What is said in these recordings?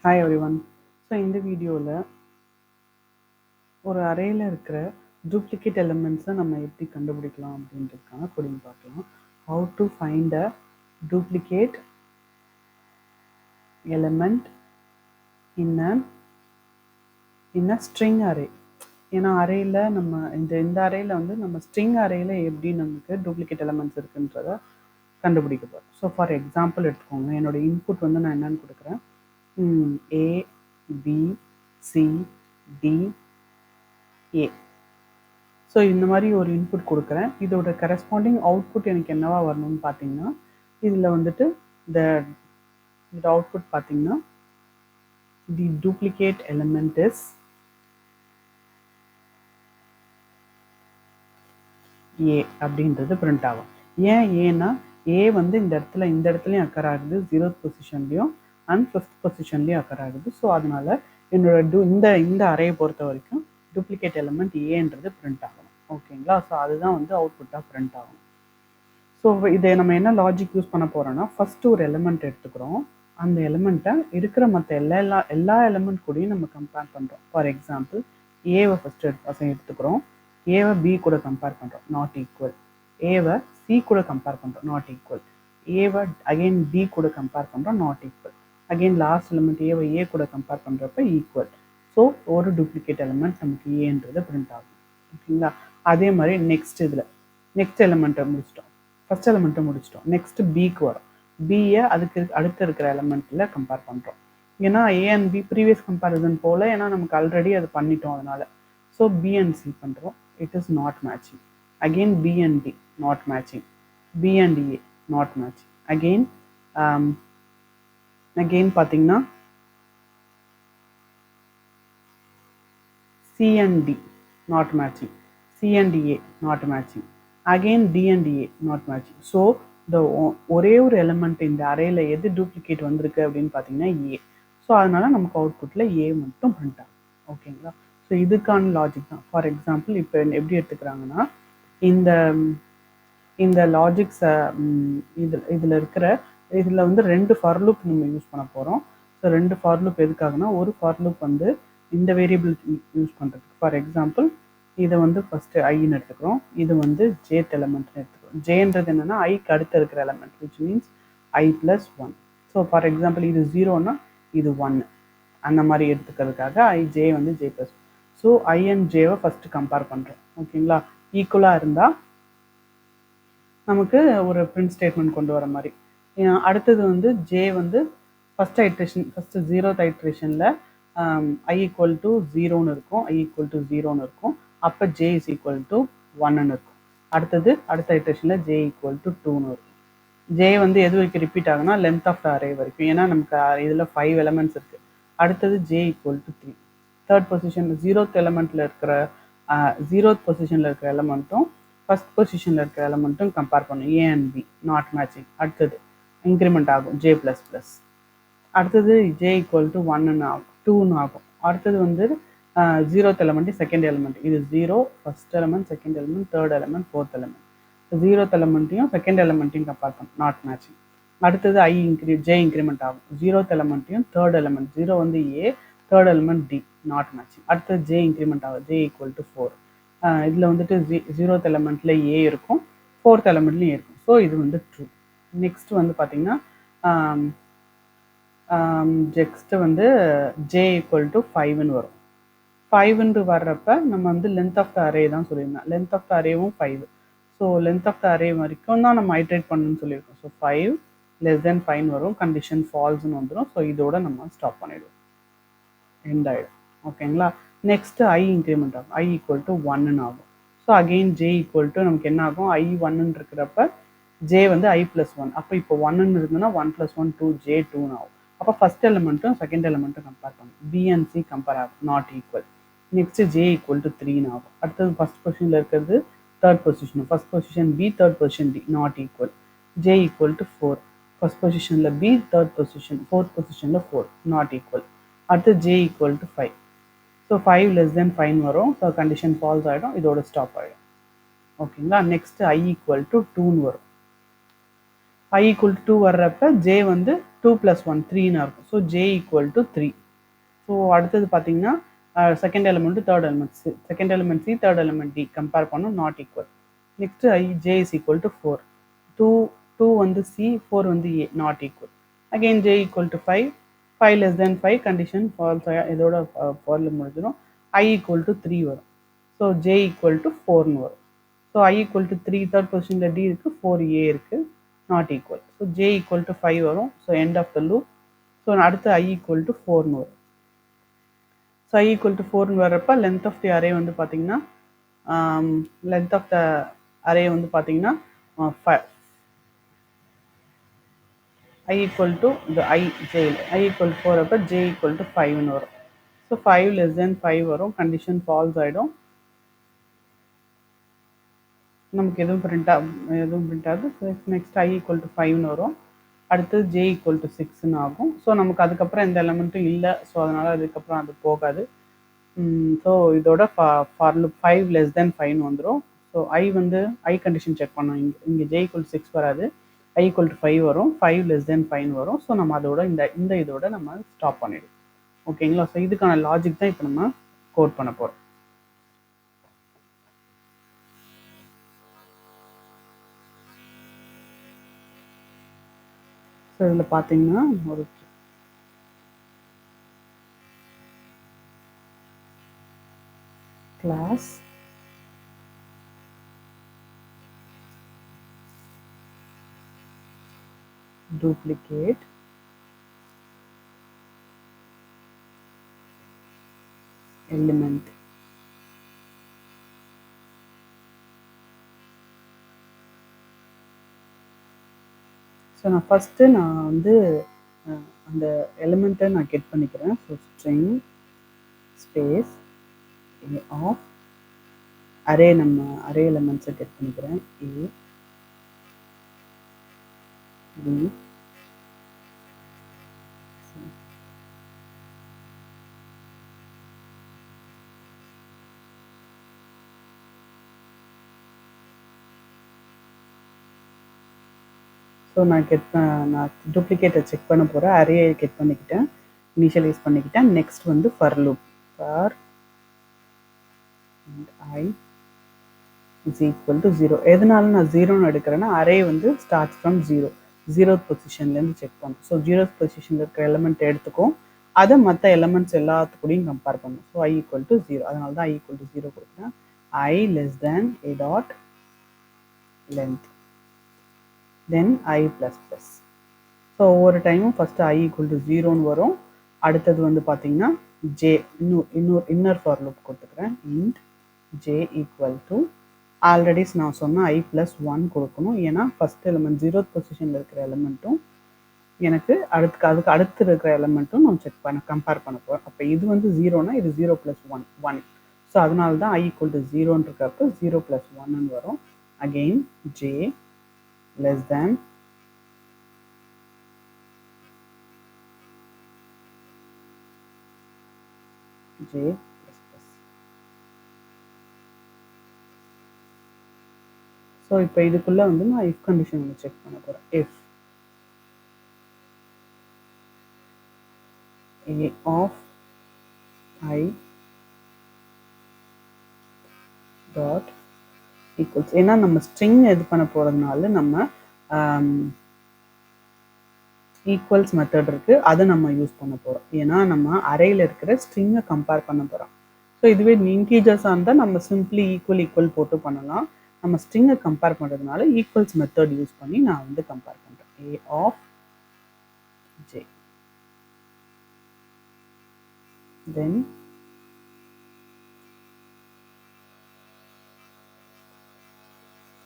Hi everyone. So இந்த வீடியோவில் ஒரு அரேயில் இருக்கிற டூப்ளிகேட் எலிமெண்ட்ஸை நம்ம எப்படி கண்டுபிடிக்கலாம் அப்படின்றதுக்கான கோடிங் பார்க்கலாம். How to find a duplicate element in a string array. ஏன்னா அரேயில் நம்ம இந்த அரேயில் வந்து நம்ம ஸ்ட்ரிங் அரேயில் எப்படி நமக்கு டூப்ளிகேட் எலிமெண்ட்ஸ் இருக்குன்றத கண்டுபிடிக்க போகிறோம். ஸோ ஃபார் எக்ஸாம்பிள் எடுத்துக்கோங்க, என்னோடய இன்புட் வந்து நான் என்னென்னு கொடுக்குறேன், A, B, C, D, A. So இந்த மாதிரி ஒரு இன்புட் கொடுக்குறேன். இதோட கரஸ்பாண்டிங் அவுட்புட் எனக்கு என்னவா வரணும்னு பார்த்தீங்கன்னா, இதில் வந்துட்டு இந்த அவுட்புட் பார்த்தீங்கன்னா, தி டூப்ளிகேட் எலிமெண்ட் இஸ் ஏ அப்படின்றது பிரிண்ட் ஆகும். ஏன் ஏன்னா ஏ வந்து இந்த இடத்துலையும் அக்கர் ஆகுது, 0th பொசிஷன்லையும் அண்ட் 5th பொசிஷன்லையும் அக்கர் ஆகுது. ஸோ அதனால என்னோட இந்த அறையை பொறுத்த வரைக்கும் டூப்ளிகேட் எலிமெண்ட் ஏன்றது பிரிண்ட் ஆகணும். ஓகேங்களா? ஸோ அதுதான் வந்து அவுட்புட்டாக பிரிண்ட் ஆகும். ஸோ இதை நம்ம என்ன லாஜிக் யூஸ் பண்ண போகிறோம்னா, ஃபஸ்ட்டு ஒரு எலிமெண்ட் எடுத்துக்கிறோம். அந்த எலிமெண்ட்டை இருக்கிற மற்ற எல்லா எலிமெண்ட் கூடயும் நம்ம கம்பேர் பண்ணுறோம். ஃபார் எக்ஸாம்பிள் ஏவை ஃபஸ்ட்டு எடுத்துக்கிறோம். ஏவை பி கூட கம்பேர் பண்ணுறோம், நாட் ஈக்குவல். ஏவை சி கூட கம்பேர் பண்ணுறோம், நாட் ஈக்குவல். ஏவை அகெயின் பி கூட கம்பேர் பண்ணுறோம், not equal. Again last element ஏவை ஏ கூட கம்பேர் பண்ணுறப்ப ஈக்குவல். ஸோ ஒரு டூப்ளிகேட் எலிமெண்ட் நமக்கு ஏன்றது பிரிண்ட் ஆகும். ஓகேங்களா? அதே மாதிரி நெக்ஸ்ட் எலிமெண்ட்டை முடிச்சிட்டோம், ஃபஸ்ட் எலிமெண்ட்டை முடிச்சிட்டோம். நெக்ஸ்ட் பிக்கு வரும். பியை அதுக்கு அடுத்து இருக்கிற எலிமெண்ட்டில் கம்பேர் பண்ணுறோம். ஏன்னா A and B previous comparison போல், ஏன்னா நமக்கு ஆல்ரெடி அது பண்ணிட்டோம் அதனால். ஸோ பி அண்ட் சி பண்ணுறோம், it is not matching. Again B and D not matching. B and A not matching. Again பார்த்தீங்கன்னா C and D not matching, C and A not matching, again D and A not matching. So the ஒரே ஒரு element இந்த அரேயில் எது duplicate வந்திருக்கு அப்படின்னு பார்த்தீங்கன்னா ஏ. So அதனால நமக்கு அவுட்புட்டில் ஏ மட்டும் பிரிண்ட் ஆகும். ஓகேங்களா? ஸோ இதுக்கான லாஜிக் தான். ஃபார் எக்ஸாம்பிள் இப்போ எப்படி எடுத்துக்கிறாங்கன்னா, இந்த லாஜிக்ஸை இதில் வந்து 2 ஃபார் லூப் நம்ம யூஸ் பண்ண போகிறோம். ஸோ 2 ஃபார் லூப் எதுக்காகனா, ஒரு ஃபார் லூப் வந்து இந்த வேரியபிள் யூஸ் பண்ணுறதுக்கு. ஃபார் எக்ஸாம்பிள் இதை வந்து ஃபஸ்ட்டு ஐன்னு எடுத்துக்கிறோம், இது வந்து ஜேத் எலிமெண்ட்னு எடுத்துக்கிறோம். ஜேன்றது என்னென்னா ஐக்கு அடுத்து இருக்கிற element, which means I plus 1. So for example இது 0னா இது 1, அந்த மாதிரி எடுத்துக்கிறதுக்காக ஜே வந்து J plus. So I and ஜேவை ஃபஸ்ட்டு கம்பேர் பண்ணுறோம். ஓகேங்களா? ஈக்குவலாக இருந்தால் நமக்கு ஒரு பிரிண்ட் ஸ்டேட்மெண்ட் கொண்டு வர மாதிரி. அடுத்தது வந்து ஜே வந்து ஃபஸ்ட்டு 0th ஐட்ரேஷனில் ஐ ஈக்குவல் டு 0ன்னு இருக்கும், ஐ ஈக்குவல் டு 0ன்னு இருக்கும். அப்போ ஜே இஸ் ஈக்குவல் டு 1ன்னு இருக்கும். அடுத்த ஐட்ரேஷனில் ஜே ஈக்குவல் டு 2ன்னு இருக்கும். ஜே வந்து எது வரைக்கும் ரிப்பீட் ஆகுனா, லென்த் ஆஃப் த அரே வரைக்கும். ஏன்னா நமக்கு இதில் 5 எலிமெண்ட்ஸ் இருக்குது. அடுத்தது J equal to 3. Third position 0th எலிமெண்ட்டில் இருக்கிற 0th பொசிஷனில் இருக்கிற எலிமெண்ட்டும் ஃபஸ்ட் பொசிஷனில் இருக்கிற எலிமெண்ட்டும் கம்பேர் பண்ணும், A and B not matching. அடுத்தது இன்க்ரிமெண்ட் ஆகும் ஜே ப்ளஸ் ப்ளஸ். அடுத்தது ஜே ஈக்குவல் டு 1ன்னு ஆகும், 2ன்னு ஆகும். அடுத்தது வந்து 0th எலிமெண்ட் செகண்ட் எலிமெண்ட். இது 0 first element, second element, third element, fourth element. 0th எலிமெண்ட்டையும் செகண்ட் எலிமெண்ட்டையும் கம்பேர் பண்ணும், நாட் மேட்சிங். அடுத்தது ஜே இன்க்ரிமெண்ட் ஆகும், 0th எலிமெண்ட்டையும் தேர்ட் எலிமெண்ட். 0 வந்து A, third element D, not matching. அடுத்தது ஜே இன்க்ரிமெண்ட் ஆகும், ஜே ஈக்குவல் டு 4. இதில் வந்துட்டு 0th எலிமெண்ட்டில் ஏ இருக்கும், 4th எலிமெண்ட்லையும் இருக்கும். ஸோ இது வந்து ட்ரூ. நெக்ஸ்ட் வந்து பார்த்தீங்கன்னா நெக்ஸ்ட்டு வந்து ஜே ஈக்குவல் டு 5ன்னு வரும். 5ன்னு வர்றப்ப நம்ம வந்து லென்த் ஆஃப் த அரே தான் சொல்லியிருந்தோம். லென்த் ஆஃப் த அரேவும் 5. So length of the array வரைக்கும் தான் நம்ம ஐட்ரேட் பண்ணணும்னு சொல்லியிருக்கோம். ஸோ 5 லெஸ் தென் 5 வரும், கண்டிஷன் ஃபால்ஸ்ன்னு வந்துடும். ஸோ இதோட நம்ம ஸ்டாப் பண்ணிவிடுவோம், எண்ட் ஆகிடும். ஓகேங்களா? நெக்ஸ்ட்டு ஐ இன்க்ரிமெண்ட் ஆகும், ஐ ஈக்குவல் டு 1ன்னு ஆகும். So again J equal to நமக்கு என்ன ஆகும், ஐ 1ன்னு இருக்கிறப்ப ஜே வந்து ஐ ப்ளஸ் 1. அப்போ இப்போ 1ன்னு இருந்ததுன்னா 1 + 1 2, ஜே 2ன்னு ஆகும். அப்போ ஃபஸ்ட் எலிமெண்ட்டும் செகண்ட் எலிமெண்ட்டும் கம்பேர் பண்ணும், பி அண்ட் சி கம்பேர் ஆகும், not equal. Next J equal to 3ன்னு ஆகும். அடுத்தது ஃபஸ்ட் பொசிஷனில் இருக்கிறது third position, first position B, third position D, not equal. J equal to 4, first பொசிஷனில் பி, தேர்ட் பொசிஷன், ஃபோர்த் பொசிஷனில் 4, நாட் ஈக்குவல். அடுத்து J equal to 5. So 5 less than 5 வரும். So condition falls ஆகிடும், இதோட ஸ்டாப் ஆகிடும். ஓகேங்களா? நெக்ஸ்ட்டு ஐ ஈக்குவல் டு 2ன்னு வரும். I equal to 2 வர்றப்ப j வந்து 2 plus 1 3ன்னு இருக்கும். So j equal to 3. So அடுத்தது பார்த்தீங்கன்னா second element third element second element C third element D compare பண்ணோம் not equal. Next j is equal to 4. 2 வந்து C 4 வந்து A not equal. Again j equal to 5. 5 less than 5 condition false இதோட ஃபாரில் முடிஞ்சிடும். I equal to 3 வரும். So j equal to 4ன்னு வரும். So I equal to 3 third பொசிஷனில் D இருக்குது 4a இருக்குது not equal. So j equal to 5 வரும். So end of the loop. So அடுத்து I equal to 4ன்னு வரும். ஸோ I equal to 4ன்னு வர்றப்ப லென்த் ஆஃப் தி அரே வந்து பார்த்தீங்கன்னா லென்த் ஆஃப் த அரே வந்து பார்த்தீங்கன்னா 5 I equal to the I equal to 4 அப்போ j equal to 5ன்னு வரும். ஸோ 5 less than 5 வரும். கண்டிஷன் ஃபால்ஸ் ஆகிடும். நமக்கு எதுவும் பிரிண்ட் ஆகுது. நெக்ஸ்ட் I equal to 5ன்னு வரும். அடுத்து j equal to 6ன்னு ஆகும். ஸோ நமக்கு அதுக்கப்புறம் எந்த எலமெண்ட்டும் இல்லை. ஸோ அதனால் அதுக்கப்புறம் அது போகாது. ஸோ இதோட ஃபார் லூப் 5 less than 5ன்னு வந்துடும். ஸோ I வந்து I கண்டிஷன் செக் பண்ணோம். இங்கே j equal to 6 வராது. I equal to 5 வரும். 5 less than 5ன்னு வரும். ஸோ நம்ம அதோட இந்த இதோட நம்ம ஸ்டாப் பண்ணிடுவோம். ஓகேங்களா? ஸோ இதுக்கான லாஜிக் தான் இப்போ நம்ம கோட் பண்ண போகிறோம். ஸோ இதில் பார்த்தீங்கன்னா ஒரு class duplicate element. ஸோ நான் ஃபஸ்ட்டு நான் வந்து அந்த எலிமெண்ட்டை நான் கெட் பண்ணிக்கிறேன். So string space of array நம்ம அரே எலிமெண்ட்ஸை கெட் பண்ணிக்கிறேன். A B C. ஸோ நான் டூப்ளிகேட்டை செக் பண்ண போகிறேன். அரேயை கெட் பண்ணிக்கிட்டேன், இனிஷியலைஸ் பண்ணிக்கிட்டேன். நெக்ஸ்ட் வந்து for loop for I is equal to 0. எதனால நான் 0ன்னு எடுக்கிறேன்னா அரே வந்து ஸ்டார்ட் ஃப்ரம் 0th பொசிஷன்லேருந்து செக் பண்ணும். ஸோ 0th பொசிஷனில் இருக்கிற எலிமெண்ட் எடுத்துக்கும், அதை மற்ற எலிமெண்ட்ஸ் எல்லாத்துக்கூடையும் கம்பேர் பண்ணும். So I equal to 0. அதனால தான் I equal to 0 கொடுக்குறேன். I less than a dot length then I plus plus. So ஒவ்வொரு டைமும் ஃபஸ்ட்டு I equal to 0ன்னு வரும். அடுத்தது வந்து பார்த்தீங்கன்னா j இன்னர் ஃபார் லூப் கொடுத்துக்கிறேன். int j equal to already நான் சொன்ன I plus 1 கொடுக்கணும். ஏன்னா ஃபஸ்ட் எலிமெண்ட் 0th பொசிஷனில் இருக்கிற எலிமெண்ட்டும் எனக்கு அதுக்கு அடுத்து இருக்கிற எலிமெண்ட்டும் நான் செக் பண்ண கம்பேர் பண்ண போகிறேன். அப்போ இது வந்து 0னா இது 0 plus 1. ஸோ அதனால தான் I equal to 0ன்னு இருக்கிறப்ப 0 plus 1ன்னு வரும். Again j less than j plus plus. So இப்போ இதுக்குள்ளே வந்து நான் if கண்டிஷன் வந்து செக் பண்ண போகிறேன். if a of I dot equals, ஏன்னா நம்ம ஸ்ட்ரிங் இது பண்ண போகிறதுனால நம்ம ஈக்குவல்ஸ் மெத்தட் இருக்குது, அதை நம்ம யூஸ் பண்ண போகிறோம். ஏன்னா நம்ம அரேயில் இருக்கிற ஸ்ட்ரிங்கை கம்பேர் பண்ண போகிறோம். ஸோ இதுவே இன்டீஜர்ஸாக இருந்தால் நம்ம சிம்பிளி ஈக்குவல் போட்டு பண்ணலாம். நம்ம ஸ்ட்ரிங்கை கம்பேர் பண்ணுறதுனால ஈக்குவல்ஸ் மெத்தட் யூஸ் பண்ணி நான் வந்து கம்பேர் பண்ணுறேன். a of j then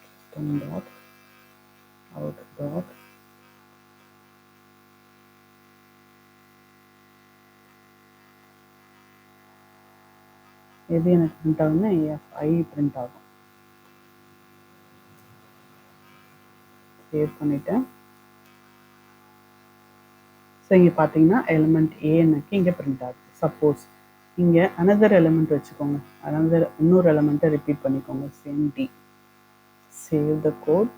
system dot out dot எது எனக்கு பிரிண்ட் ஆகும்னா AFI பிரிண்ட் ஆகும். சேவ் பண்ணிட்டேன். ஸோ இங்கே பார்த்தீங்கன்னா எலிமெண்ட் ஏ எனக்கு இங்கே பிரிண்ட் ஆகுது. சப்போஸ் இங்கே அனதர் எலிமெண்ட் வச்சுக்கோங்க, இன்னொரு எலிமெண்ட்டை ரிப்பீட் பண்ணிக்கோங்க, சேம் டி. Save the code.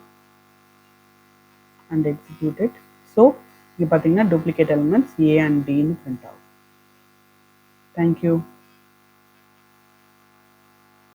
and execute it. So இங்கே பார்த்தீங்கன்னா duplicate elements A and D ன்னு print ஆகும். Thank you.